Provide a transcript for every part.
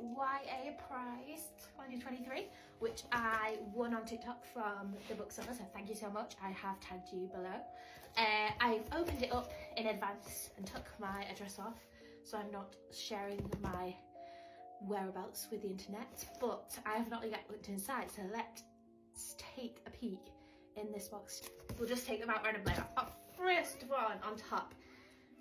YA Prize 2023, which I won on TikTok from the Bookseller, so thank you so much. I have tagged you below. I've opened it up in advance and took my address off, so I'm not sharing my whereabouts with the internet, but I have not yet looked inside, so let's take a peek in this box. We'll just take them out randomly. Our first one on top,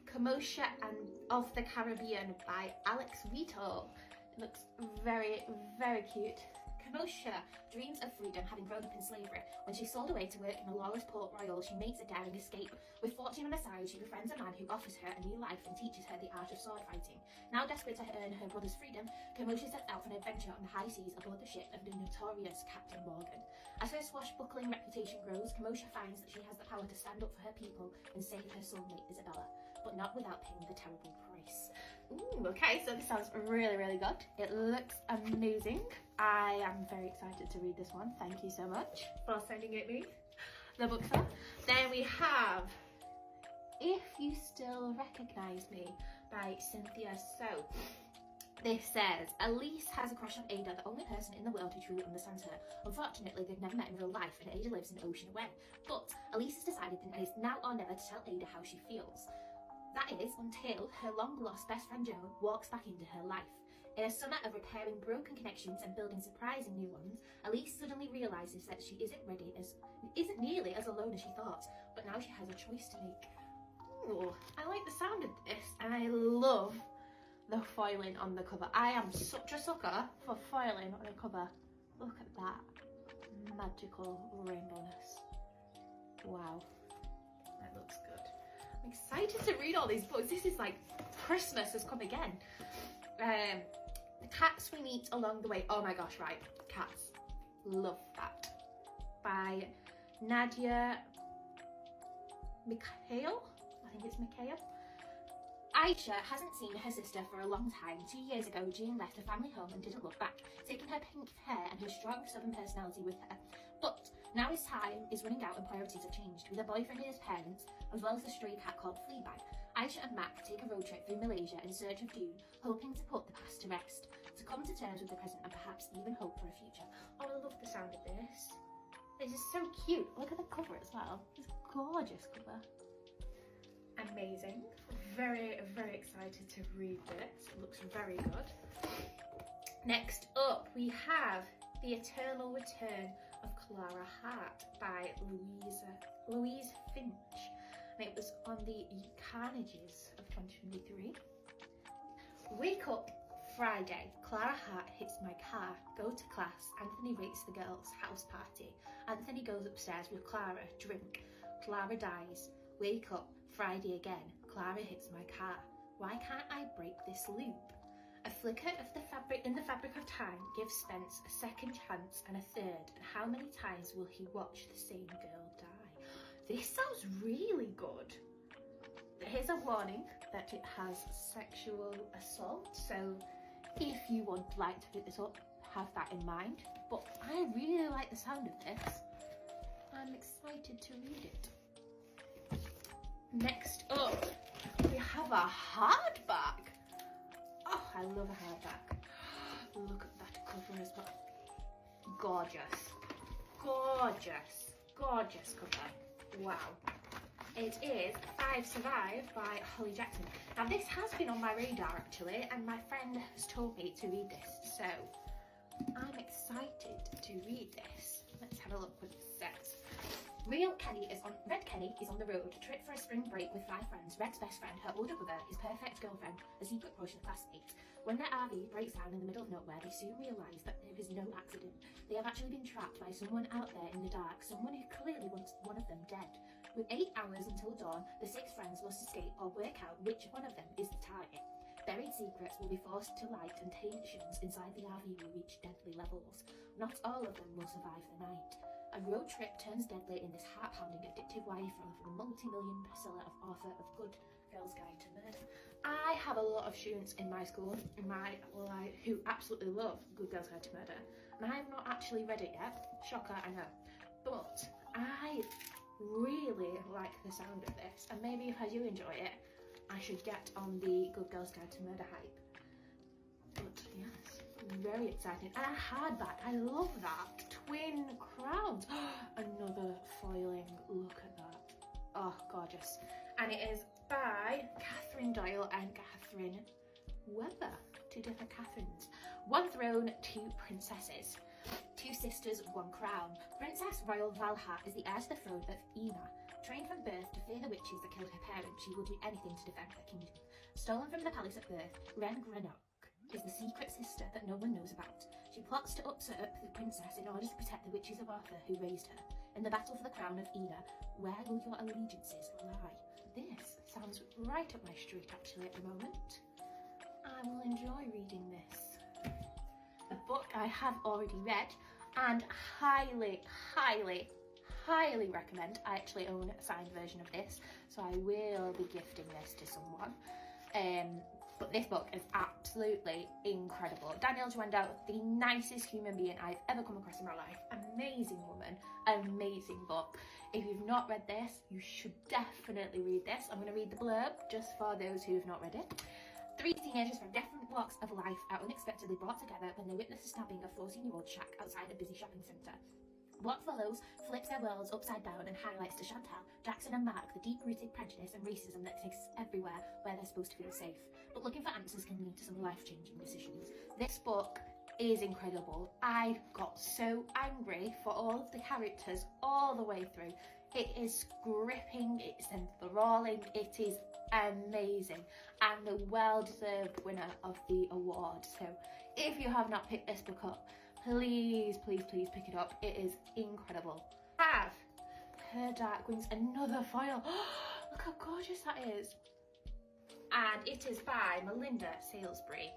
Commotion and of the Caribbean by Alex Vito. It looks very, very cute. Commotion dreams of freedom, having grown up in slavery. When she's sold away to work in the lawless Port Royal, she makes a daring escape. With fortune on her side, she befriends a man who offers her a new life and teaches her the art of sword fighting. Now desperate to earn her brother's freedom, Commotion sets out for an adventure on the high seas aboard the ship of the notorious Captain Morgan. As her swashbuckling reputation grows, Commotion finds that she has the power to stand up for her people and save her soulmate Isabella, but not without paying the terrible price. Ooh, okay, so this sounds really, really good. It looks amazing. I am very excited to read this one. Thank you so much for sending it me, the Bookseller. Then we have If You Still Recognise Me by Thankyou SO. This says, Elise has a crush on Ada, the only person in the world who truly understands her. Unfortunately, they've never met in real life and Ada lives an ocean away. But Elise has decided that it is now or never to tell Ada how she feels. That is, until her long-lost best friend Joan walks back into her life. In a summer of repairing broken connections and building surprising new ones, Elise suddenly realises that she isn't nearly as alone as she thought, but now she has a choice to make. Ooh, I like the sound of this, and I love the foiling on the cover. I am such a sucker for foiling on a cover. Look at that magical rainbowness. Wow, that looks good. I'm excited to read all these books. This is like Christmas has come again. The Cats We Meet Along the Way. Oh my gosh, right, cats. Love that. By Nadia Mikhail. I think it's Mikhail. Aisha hasn't seen her sister for a long time. 2 years ago, Jean left her family home and didn't look back, taking her pink hair and her strong southern personality with her. But now his time is running out and priorities have changed. With her boyfriend and his parents, as well as a stray cat called Fleabag, Aisha and Mac take a road trip through Malaysia in search of June, hoping to put the past to rest, to come to terms with the present and perhaps even hope for a future. Oh, I love the sound of this. This is so cute. Look at the cover as well. It's a gorgeous cover. Amazing. Very, very excited to read this. It looks very good. Next up, we have The Eternal Return of Clara Hart by Louise Finch. And it was on the Carnages of 2023. Wake up Friday. Clara Hart hits my car. Go to class. Anthony rates the girls' house party. Anthony goes upstairs with Clara. Drink. Clara dies. Wake up, Friday again. Clara hits my car. Why can't I break this loop? A flicker of the fabric in the fabric of time gives Spence a second chance and a third. And how many times will he watch the same girl die? This sounds really good. Here's a warning that it has sexual assault, so if you would like to pick this up, have that in mind. But I really like the sound of this. I'm excited to read it. Next up, we have a hardback. Oh, I love a hardback. Look at that cover as well. Gorgeous, gorgeous, gorgeous cover. Wow. It is Five Survive by Holly Jackson. Now this has been on my radar actually, and my friend has told me to read this, so I'm excited to read this. Let's have a look what it says. Red Kenny is on the road, trip for a spring break with 5 friends. Red's best friend, her older brother, his perfect girlfriend, a secret crush and classmates. When their RV breaks down in the middle of nowhere, they soon realise that there is no accident. They have actually been trapped by someone out there in the dark, someone who clearly wants one of them dead. With 8 hours until dawn, the 6 friends must escape or work out which one of them is the target. Buried secrets will be forced to light and tensions inside the RV will reach deadly levels. Not all of them will survive the night. A road trip turns deadly in this heart-pounding, addictive YA thriller from the multi-million bestseller of author of Good Girl's Guide to Murder. I have a lot of students in my school, who absolutely love Good Girl's Guide to Murder, and I have not actually read it yet. Shocker, I know. But I really like the sound of this, and maybe if I do enjoy it, I should get on the Good Girl's Guide to Murder hype. But yes, very exciting. And a hardback, I love that. Twin crowns. Another foiling, look at that. Oh, gorgeous. And it is by Catherine Doyle and Catherine Weber, two different Catherines. One throne, two princesses. Two sisters, one crown. Princess Royal Valha is the heir to the throne of Ina. Trained from birth to fear the witches that killed her parents, she will do anything to defend her kingdom. Stolen from the palace at birth, Ren Grenok is the secret sister that no one knows about. She plots to usurp the princess in order to protect the witches of Arthur who raised her. In the battle for the crown of Ina, where will your allegiances lie? This sounds right up my street actually at the moment. I will enjoy reading this. A book I have already read and highly recommend. I actually own a signed version of this, so I will be gifting this to someone. But this book is absolutely incredible. Danielle Juendo, the nicest human being I've ever come across in my life. Amazing woman, amazing book. If you've not read this, you should definitely read this. I'm going to read the blurb just for those who have not read it. 3 teenagers from different walks of life are unexpectedly brought together when they witness the stabbing of 14-year-old Shaq outside a busy shopping centre. What follows flips their worlds upside down and highlights to Chantal, Jackson and Mark the deep-rooted prejudice and racism that exists everywhere where they're supposed to feel safe. But looking for answers can lead to some life-changing decisions. This book is incredible. I got so angry for all of the characters all the way through. It is gripping, it's enthralling, it is amazing, and the well-deserved winner of the award. So if you have not picked this book up, please pick it up. It is incredible. Have Her Dark Wings, another foil. Look how gorgeous that is. And it is by Melinda Salisbury.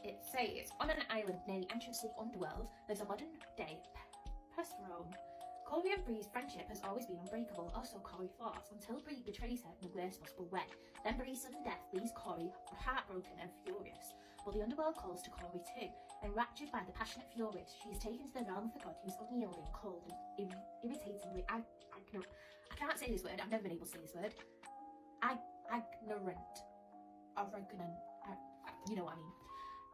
It says, on an island near the entrance to the underworld, there's a modern day Persephone. Corey and Bree's friendship has always been unbreakable, or so Corey thought, until Bree betrays her in the worst possible way. Then Bree's sudden death leaves Corey heartbroken and furious. But the underworld calls to Corey too. Enraptured by the passionate furies, she is taken to the realm of the god who is unyielding, cold, and irritatingly I can't say this word, I've never been able to say this word. Ignorant. You know what I mean.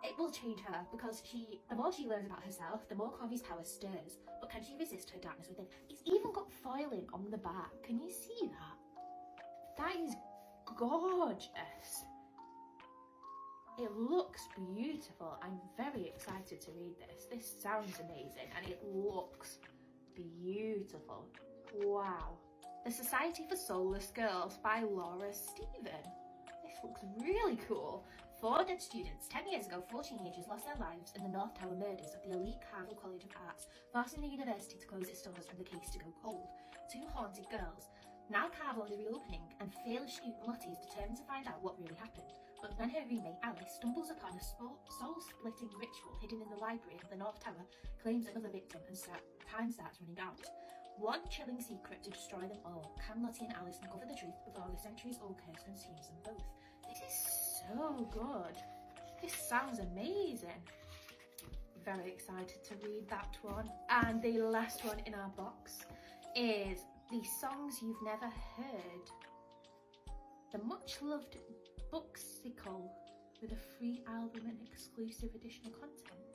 It will change her because the more she learns about herself, the more Corey's power stirs. But can she resist her darkness within? It's even got foiling on the back. Can you see that? That is gorgeous. It looks beautiful. I'm very excited to read this. This sounds amazing and it looks beautiful. Wow. The Society for Soulless Girls by Laura Stephen. This looks really cool. 4 dead students. 10 years ago, 4 teenagers lost their lives in the North Tower murders of the elite Carvel College of Arts, forcing the university to close its doors and the case to go cold. 2 haunted girls. Now Carvel is reopening, and fearless student Lottie is determined to find out what really happened. But when her roommate Alice stumbles upon a soul-splitting ritual hidden in the library of the North Tower, claims another victim, and time starts running out. One chilling secret to destroy them all. Can Lottie and Alice uncover the truth before the centuries-old curse consumes them both? This is so good. This sounds amazing. Very excited to read that one. And the last one in our box is The Songs You've Never Heard. The much-loved Bookseller with a free album and exclusive additional content.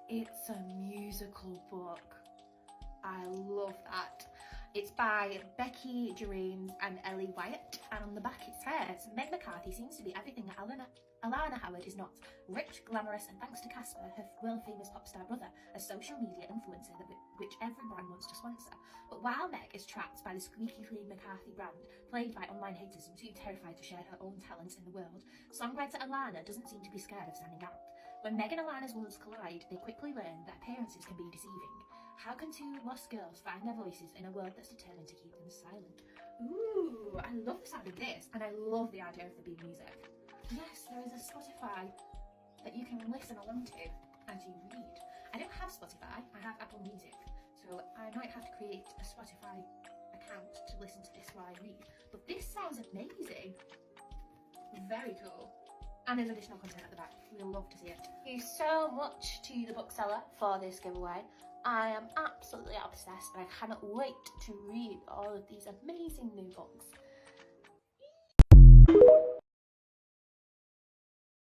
It's a musical book. I love that. It's by Becky Durains and Ellie Wyatt, and on the back it says, Meg McCarthy seems to be everything that Alana Howard is not. Rich, glamorous, and thanks to Casper, her world-famous pop star brother, a social media influencer which every brand wants to sponsor. But while Meg is trapped by the squeaky clean McCarthy brand, played by online haters and too terrified to share her own talents in the world, songwriter Alana doesn't seem to be scared of standing out. When Meg and Alana's worlds collide, they quickly learn that appearances can be deceiving. How can 2 lost girls find their voices in a world that's determined to keep them silent? Ooh, I love the sound of this, and I love the idea of the big music. Yes, there is a Spotify that you can listen along to as you read. I don't have Spotify, I have Apple Music, so I might have to create a Spotify account to listen to this while I read. But this sounds amazing. Very cool. And there's additional content at the back. We'll love to see it. Thank you so much to the Bookseller for this giveaway. I am absolutely obsessed and I cannot wait to read all of these amazing new books.